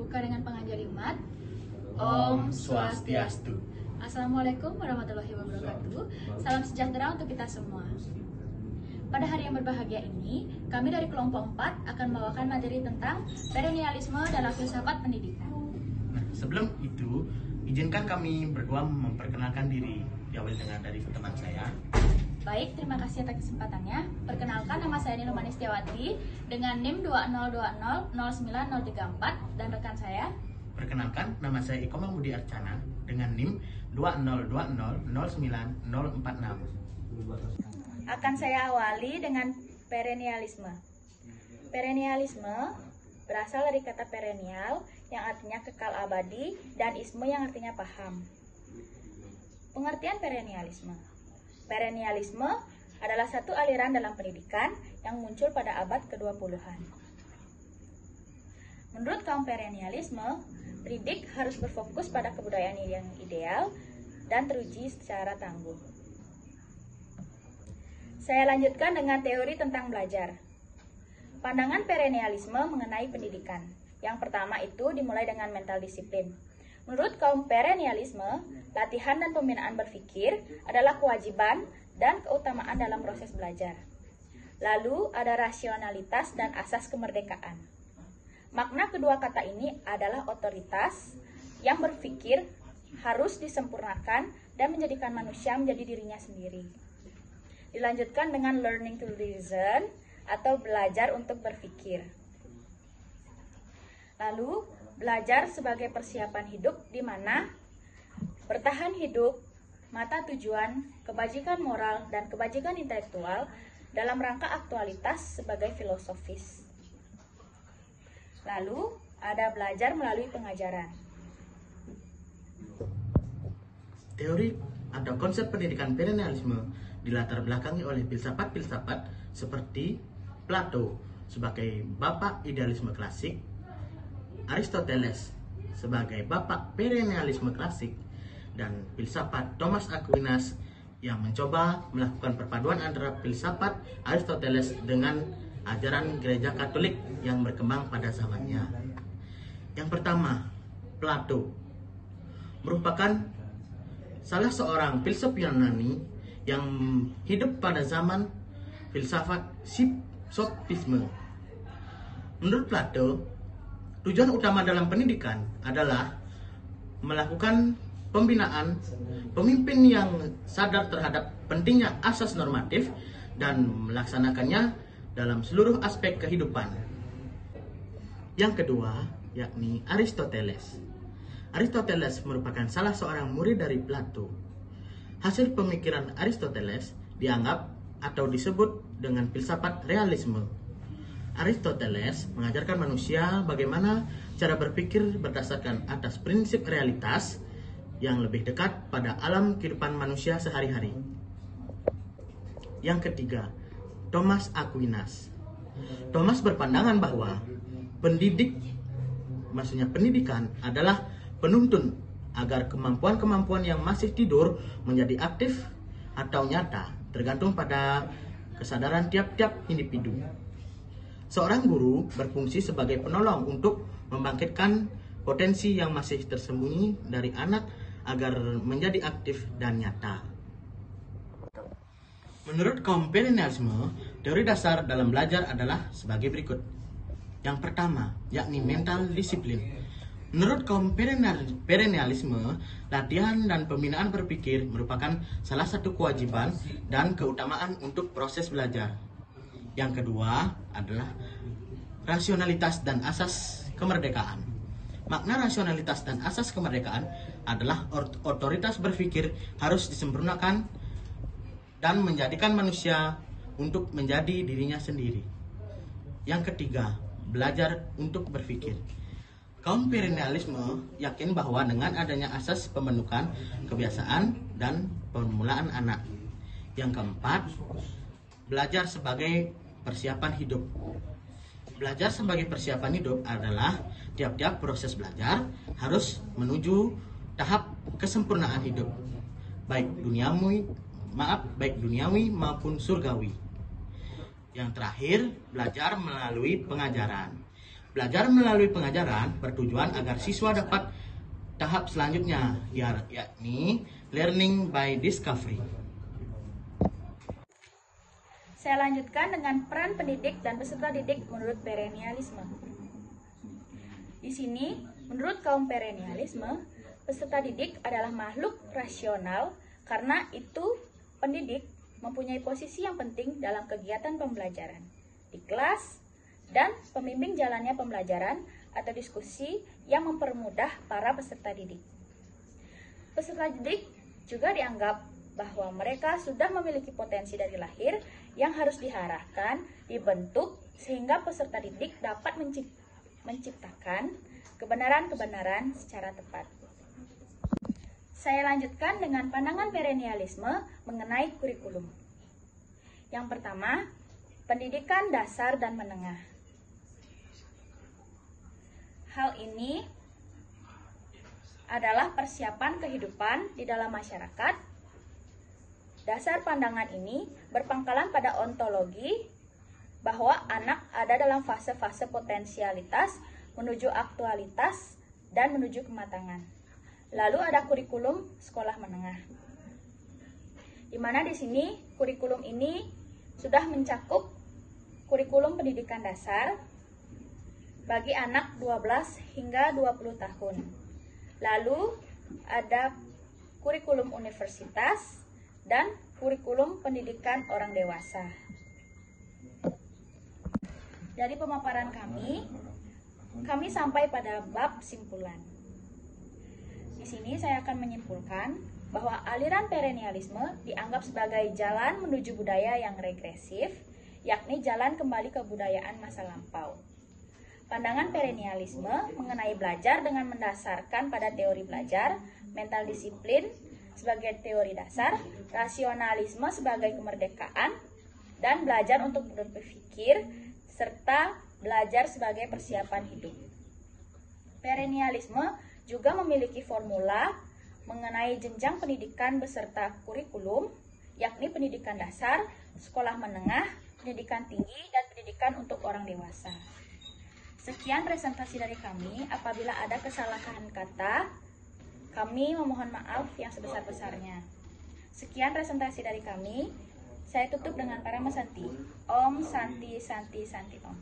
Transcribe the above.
Buka dengan pengajian Jumat. Om Swastiastu. Assalamualaikum warahmatullahi wabarakatuh. Salam sejahtera untuk kita semua. Pada hari yang berbahagia ini, kami dari kelompok 4 akan membawakan materi tentang perennialisme dalam filsafat pendidikan. Nah, sebelum itu, izinkan kami berdua memperkenalkan diri. Diawali dengan dari teman saya. Baik, terima kasih atas kesempatannya. Perkenalkan, nama saya Nilumani Setiawati dengan NIM 202009034 dan rekan saya. Perkenalkan, nama saya Iko Mahmudi Arcana dengan NIM 202009046. Akan saya awali dengan perennialisme. Perennialisme berasal dari kata perennial yang artinya kekal abadi dan isme yang artinya paham. Pengertian perennialisme. Perennialisme adalah satu aliran dalam pendidikan yang muncul pada abad ke-20-an. Menurut kaum perennialisme, pendidik harus berfokus pada kebudayaan yang ideal dan teruji secara tangguh. Saya lanjutkan dengan teori tentang belajar. Pandangan perennialisme mengenai pendidikan. Yang pertama itu dimulai dengan mental disiplin. Menurut kaum perennialisme, latihan dan pembinaan berpikir adalah kewajiban dan keutamaan dalam proses belajar. Lalu ada rasionalitas dan asas kemerdekaan. Makna kedua kata ini adalah otoritas yang berpikir harus disempurnakan dan menjadikan manusia menjadi dirinya sendiri. Dilanjutkan dengan learning to reason atau belajar untuk berpikir. Lalu, belajar sebagai persiapan hidup di mana bertahan hidup, mata tujuan, kebajikan moral, dan kebajikan intelektual dalam rangka aktualitas sebagai filosofis. Lalu, ada belajar melalui pengajaran. Teori atau konsep pendidikan perennialisme dilatar belakangi oleh filsafat-filsafat seperti Plato sebagai bapak idealisme klasik, Aristoteles sebagai bapak perennialisme klasik, dan filsafat Thomas Aquinas yang mencoba melakukan perpaduan antara filsafat Aristoteles dengan ajaran gereja Katolik yang berkembang pada zamannya. Yang pertama, Plato merupakan salah seorang filsuf Yunani yang hidup pada zaman filsafat sofisme. Menurut Plato, tujuan utama dalam pendidikan adalah melakukan pembinaan pemimpin yang sadar terhadap pentingnya asas normatif dan melaksanakannya dalam seluruh aspek kehidupan. Yang kedua, yakni Aristoteles. Aristoteles merupakan salah seorang murid dari Plato. Hasil pemikiran Aristoteles dianggap atau disebut dengan filsafat realisme. Aristoteles mengajarkan manusia bagaimana cara berpikir berdasarkan atas prinsip realitas yang lebih dekat pada alam kehidupan manusia sehari-hari. Yang ketiga, Thomas Aquinas. Thomas berpandangan bahwa pendidikan adalah penuntun agar kemampuan-kemampuan yang masih tidur menjadi aktif atau nyata, tergantung pada kesadaran tiap-tiap individu. Seorang guru berfungsi sebagai penolong untuk membangkitkan potensi yang masih tersembunyi dari anak agar menjadi aktif dan nyata. Menurut kaum perennialisme, teori dasar dalam belajar adalah sebagai berikut. Yang pertama, yakni mental disiplin. Menurut kaum perennialisme, latihan dan pembinaan berpikir merupakan salah satu kewajiban dan keutamaan untuk proses belajar. Yang kedua adalah rasionalitas dan asas kemerdekaan. Makna rasionalitas dan asas kemerdekaan adalah otoritas berpikir harus disempurnakan dan menjadikan manusia untuk menjadi dirinya sendiri. Yang ketiga, belajar untuk berpikir. Kaum perennialisme yakin bahwa dengan adanya asas pembentukan kebiasaan dan permulaan anak. Yang keempat, belajar sebagai persiapan hidup. Belajar sebagai persiapan hidup adalah tiap-tiap proses belajar harus menuju tahap kesempurnaan hidup, baik duniawi maupun surgawi. Yang terakhir, belajar melalui pengajaran. Belajar melalui pengajaran bertujuan agar siswa dapat tahap selanjutnya, yakni learning by discovery. Saya lanjutkan dengan peran pendidik dan peserta didik menurut perennialisme. Di sini, menurut kaum perennialisme, peserta didik adalah makhluk rasional karena itu pendidik mempunyai posisi yang penting dalam kegiatan pembelajaran di kelas dan pembimbing jalannya pembelajaran atau diskusi yang mempermudah para peserta didik. Peserta didik juga dianggap bahwa mereka sudah memiliki potensi dari lahir yang harus diarahkan, dibentuk, sehingga peserta didik dapat menciptakan kebenaran-kebenaran secara tepat. Saya lanjutkan dengan pandangan perennialisme mengenai kurikulum. Yang pertama, pendidikan dasar dan menengah. Hal ini adalah persiapan kehidupan di dalam masyarakat. Dasar pandangan ini berpangkalan pada ontologi bahwa anak ada dalam fase-fase potensialitas menuju aktualitas dan menuju kematangan. Lalu ada kurikulum sekolah menengah. Di mana di sini kurikulum ini sudah mencakup kurikulum pendidikan dasar bagi anak 12 hingga 20 tahun. Lalu ada kurikulum universitas dan kurikulum pendidikan orang dewasa. Dari pemaparan kami sampai pada bab simpulan. Di sini saya akan menyimpulkan bahwa aliran perennialisme dianggap sebagai jalan menuju budaya yang regresif, yakni jalan kembali ke budayaan masa lampau. Pandangan perennialisme mengenai belajar dengan mendasarkan pada teori belajar, mental disiplin sebagai teori dasar, rasionalisme sebagai kemerdekaan, dan belajar untuk berpikir, serta belajar sebagai persiapan hidup. Perennialisme juga memiliki formula mengenai jenjang pendidikan beserta kurikulum, yakni pendidikan dasar, sekolah menengah, pendidikan tinggi, dan pendidikan untuk orang dewasa. Sekian presentasi dari kami. Apabila ada kesalahan kata, kami memohon maaf yang sebesar-besarnya. Sekian presentasi dari kami. Saya tutup dengan Parama Santi. Om Santi Santi Santi Om.